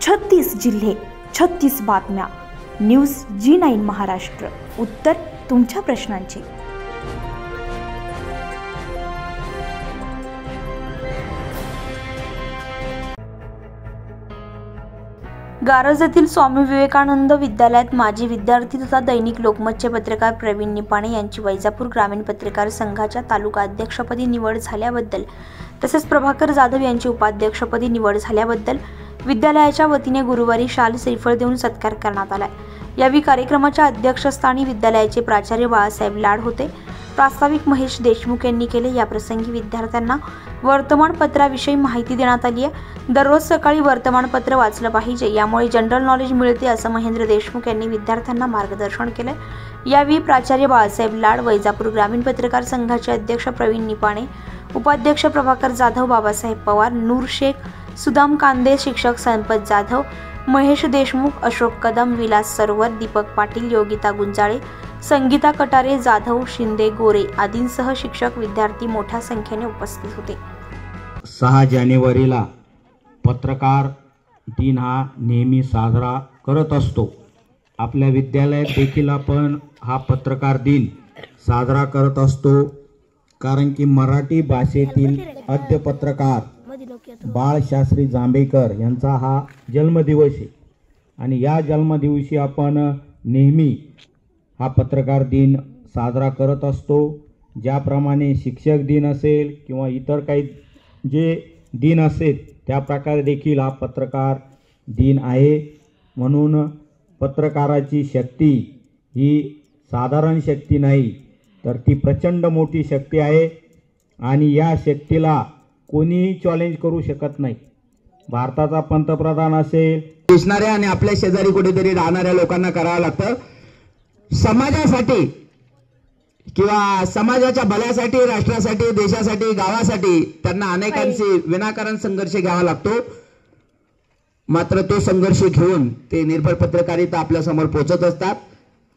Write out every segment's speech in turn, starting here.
36 जिल्हे, 36 बातम्या. News G9 Maharashtra. उत्तर तुमच्या प्रश्नांचे. गारज येथील स्वामी विवेकानंद विद्यालयात माजी विद्यार्थी तथा दैनिक लोकमतचे पत्रकार प्रवीण निपाणे यांची वैजापूर ग्रामीण पत्रकार संघाच्या तालुका अध्यक्षपदी निवड झाल्याबद्दल तसेच प्रभाकर जाधव यांची उपाध्यक्षपदी निवड झाल्याबद्दल विद्यालयाच्या वतीने गुरुवारी शाल श्रीफळ देऊन सत्कार करण्यात आला. यावेळी कार्यक्रमाच्या अध्यक्षस्थानी विद्यालयाचे प्राचार्य बाळासाहेब लाड होते. प्रास्ताविक महेश देशमुख यांनी केले. या प्रसंगी विद्यार्थ्यांना वर्तमानपत्राविषयी माहिती देण्यात आली आहे. दररोज सकाळी वर्तमानपत्र वाचलं पाहिजे, यामुळे जनरल नॉलेज मिळते, असं महेंद्र देशमुख यांनी विद्यार्थ्यांना मार्गदर्शन केले. यावेळी प्राचार्य बाळासाहेब लाड, वैजापूर ग्रामीण पत्रकार संघाचे अध्यक्ष प्रवीण निपाणे, उपाध्यक्ष प्रभाकर जाधव, बाबासाहेब पवार, नूर शेख, सुदाम कांदे, शिक्षक संपत जाधव, महेश देशमुख, अशोक कदम, विलास सरोवर, दीपक पाटील, योगिता गुंजाळे, संगीता कटारे, जाधव, शिंदे, गोरे आदींसह शिक्षक, विद्यार्थी मोठ्या संख्येने उपस्थित होते. 6 जानेवारीला पत्रकार दिन हा नेहमी साजरा करत असतो. आपल्या विद्यालयात देखील आपण हा पत्रकार दिन साजरा करत असतो, कारण की मराठी भाषेतील आद्य पत्रकार बाळशास्त्री जांभेकर यांचा हा जन्मदिवस आहे आणि या जन्मदिवशी आपण नेहमी हा पत्रकार दिन साजरा करत असतो. ज्याप्रमाणे शिक्षक दिन असेल किंवा इतर काही जे दिन असेल त्या प्रकारे देखील हा पत्रकार दिन आहे. म्हणून पत्रकाराची शक्ती ही साधारण शक्ती नाही, तर ती प्रचंड मोठी शक्ती आहे आणि या शक्तीला कोणीही चॅलेंज करू शकत नाही. भारताचा पंतप्रधान असेल, दिसणाऱ्या आणि आपल्या शेजारी कुठेतरी राहणाऱ्या लोकांना करावं लागतं. समाजासाठी किंवा समाजाच्या भल्यासाठी, राष्ट्रासाठी, देशासाठी, गावासाठी त्यांना अनेकांशी विनाकारण संघर्ष घ्यावा लागतो. मात्र तो संघर्ष घेऊन ते निर्भय पत्रकारिता आपल्या समोर पोहोचत असतात.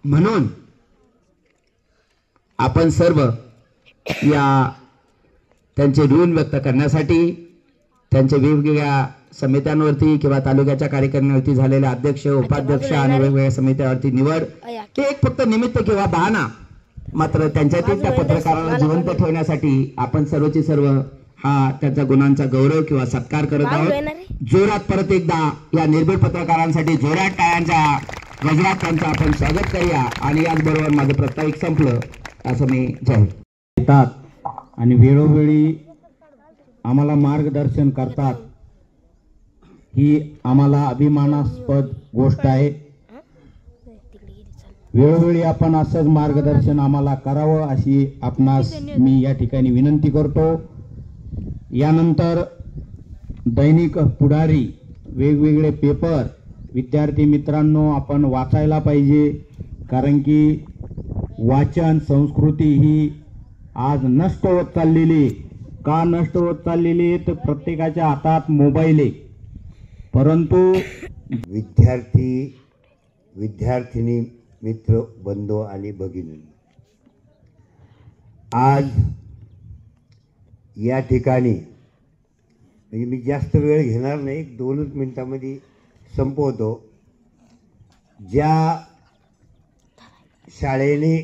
म्हणून आपण सर्व या त्यांचे ऋण व्यक्त करण्यासाठी, त्यांच्या वेगवेगळ्या समित्यांवरती किंवा तालुक्याच्या कार्यक्रमावरती झालेल्या अध्यक्ष, उपाध्यक्ष आणि वेगवेगळ्या समित्यांवरती निवड हे एक फक्त निमित्त किंवा बहाणा, मात्र त्यांच्यातील त्या पत्रकाराला जिवंत ठेवण्यासाठी आपण सर्वचे सर्व हा त्यांच्या गुणांचा गौरव किंवा सत्कार करत आहोत. जोरात परत एकदा या निर्भीड पत्रकारांसाठी जोरात टाळ्यांच्या गजरात त्यांचं आपण स्वागत करूया. आणि याचबरोबर माझं प्रास्ताविक संपलं असं मी जाहीर येतात आणि वेळोवेळी आम्हाला मार्गदर्शन करतात. ही आम्हाला अभिमानास्पद गोष्ट आहे. वेळोवेळी आपण असंच मार्गदर्शन आम्हाला करावं अशी आपणास मी या ठिकाणी विनंती करतो. यानंतर दैनिक पुढारी, वेगवेगळे पेपर विद्यार्थी मित्रांनो आपण वाचायला पाहिजे, कारण की वाचन संस्कृती ही आज नष्ट होत चाललेली. का नष्ट होत चाललेली? तर प्रत्येकाच्या हातात मोबाईल आहे. परंतु विद्यार्थिनी, मित्र, बंधू आणि भगिनी, आज या ठिकाणी म्हणजे मी जास्त वेळ घेणार नाही, 2 मिनिटांमध्ये संपवतो. ज्या शाळेने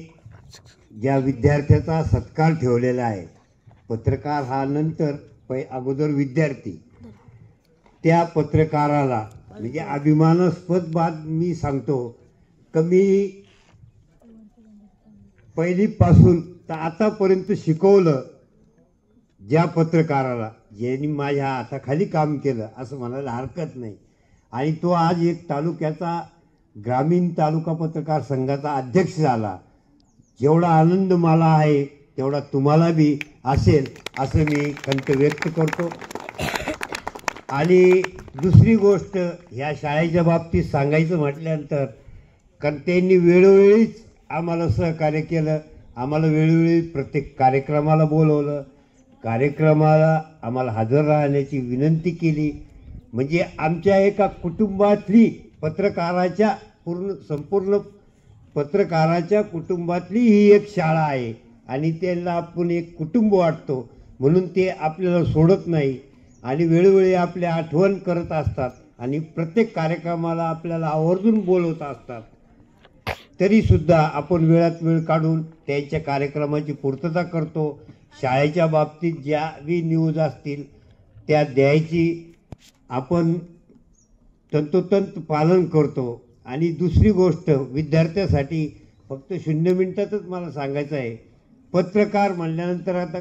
ज्या विद्यार्थ्याचा सत्कार ठेवलेला आहे, पत्रकार हा नंतर अगोदर विद्यार्थी, त्या पत्रकाराला म्हणजे अभिमानास्पद बात मी सांगतो, कमी पहिलीपासून तर आतापर्यंत शिकवलं ज्या पत्रकाराला, ज्यांनी माझ्या हाताखाली काम केलं असं म्हणायला हरकत नाही. आणि तो आज एक तालुक्याचा ग्रामीण तालुका पत्रकार संघाचा अध्यक्ष झाला. जेवढा आनंद मला आहे तेवढा तुम्हाला बी असेल असं मी खंत व्यक्त करतो. आणि दुसरी गोष्ट ह्या शाळेच्या बाबतीत सांगायचं म्हटल्यानंतर, कारण त्यांनी वेळोवेळीच आम्हाला सहकार्य केलं, आम्हाला वेळोवेळी प्रत्येक कार्यक्रमाला बोलवलं, कार्यक्रमाला आम्हाला हजर राहण्याची विनंती केली. म्हणजे आमच्या एका कुटुंबातली पत्रकाराच्या संपूर्ण पत्रकाराच्या कुटुंबातली ही एक शाळा आहे आणि त्यांना आपण एक कुटुंब वाटतो, म्हणून ते आपल्याला सोडत नाही आणि वेळोवेळी आपली आठवण करत असतात. आणि प्रत्येक कार्यक्रमाला आपल्याला आवर्जून बोलवत असतात, तरीसुद्धा आपण वेळात वेळ काढून त्यांच्या कार्यक्रमाची पूर्तता करतो. शाळेच्या बाबतीत ज्या बी न्यूज असतील त्या द्यायची आपण तंतोतंत पालन करतो. आणि दुसरी गोष्ट, विद्यार्थ्यासाठी फक्त 0 मिनिटातच मला सांगायचं आहे, पत्रकार म्हणल्यानंतर आता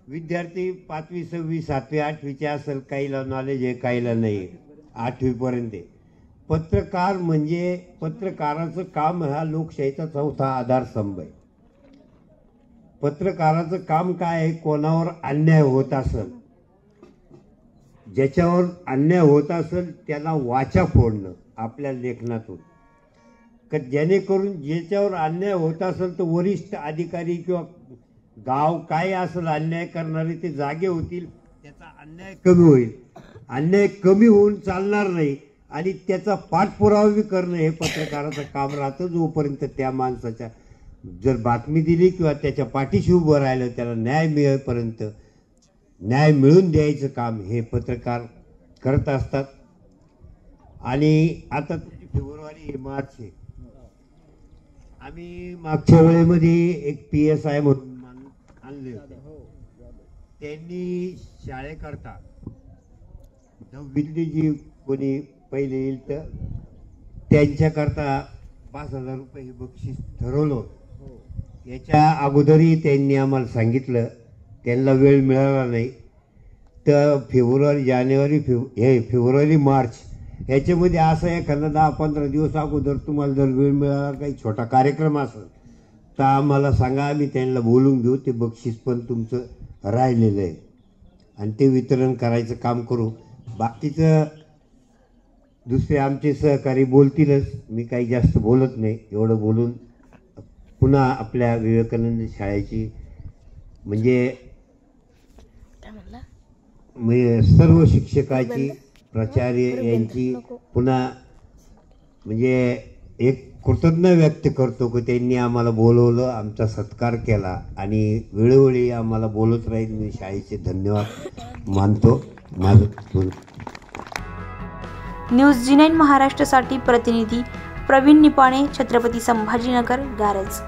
विद्यार्थी 5वी 6वी 7वी 8वीचे असेल, काहीला नॉलेज आहे काहीला नाही, 8वीपर्यंत. पत्रकार म्हणजे पत्रकाराचं काम हा लोकशाहीचा 4था आधारस्तंभ आहे. पत्रकाराचं काम काय आहे, कोणावर अन्याय होत असेल, ज्याच्यावर अन्याय होत असेल त्याला वाचा फोडणं आपल्या लेखनातून, का जेणेकरून ज्याच्यावर अन्याय होत असेल तर वरिष्ठ अधिकारी किंवा गाव काय असेल अन्याय करणारे ते जागे होतील, त्याचा अन्याय कमी होईल. अन्याय कमी होऊन चालणार नाही आणि त्याचा पाठपुरावा बी करणं हे पत्रकाराचं काम राहतं. जोपर्यंत त्या माणसाच्या जर बातमी दिली किंवा त्याच्या पाठीशी उभं राहिलं, त्याला न्याय मिळेपर्यंत न्याय मिळवून द्यायचं काम हे पत्रकार करत असतात. आणि आता फेब्रुवारी मार्च आहे, आम्ही मागच्या वेळेमध्ये एक PSI म्हणून आणले होते. त्यांनी शाळेकरता 9वीतली जी कोणी पहिले येईल तर त्यांच्याकरता 5,000 रुपये हे बक्षीस ठरवलं. याच्या अगोदरही त्यांनी आम्हाला सांगितलं, त्यांना वेळ मिळाला नाही. तर फेब्रुवारी मार्च ह्याच्यामध्ये असं एखादा 10-15 दिवस अगोदर तुम्हाला जर वेळ मिळाला, काही छोटा कार्यक्रम असेल तर आम्हाला सांगा, आम्ही त्यांना बोलून घेऊ. ते बक्षीस पण तुमचं राहिलेलं आहे आणि ते वितरण करायचं काम करू. बाकीचं दुसरे आमचे सहकारी बोलतीलच, मी काही जास्त बोलत नाही. एवढं बोलून पुन्हा आपल्या विवेकानंद शाळेची म्हणजे सर्व शिक्षकाची, प्राचार्य यांची पुन्हा म्हणजे एक कृतज्ञता व्यक्त करतो की त्यांनी आम्हाला बोलवलं, आमचा सत्कार केला आणि वेळोवेळी आम्हाला बोलत राहील. मी शाळेचे धन्यवाद मानतो. माझं न्यूज G9 महाराष्ट्रासाठी प्रतिनिधी प्रवीण निपाणे, छत्रपती संभाजीनगर, गारज.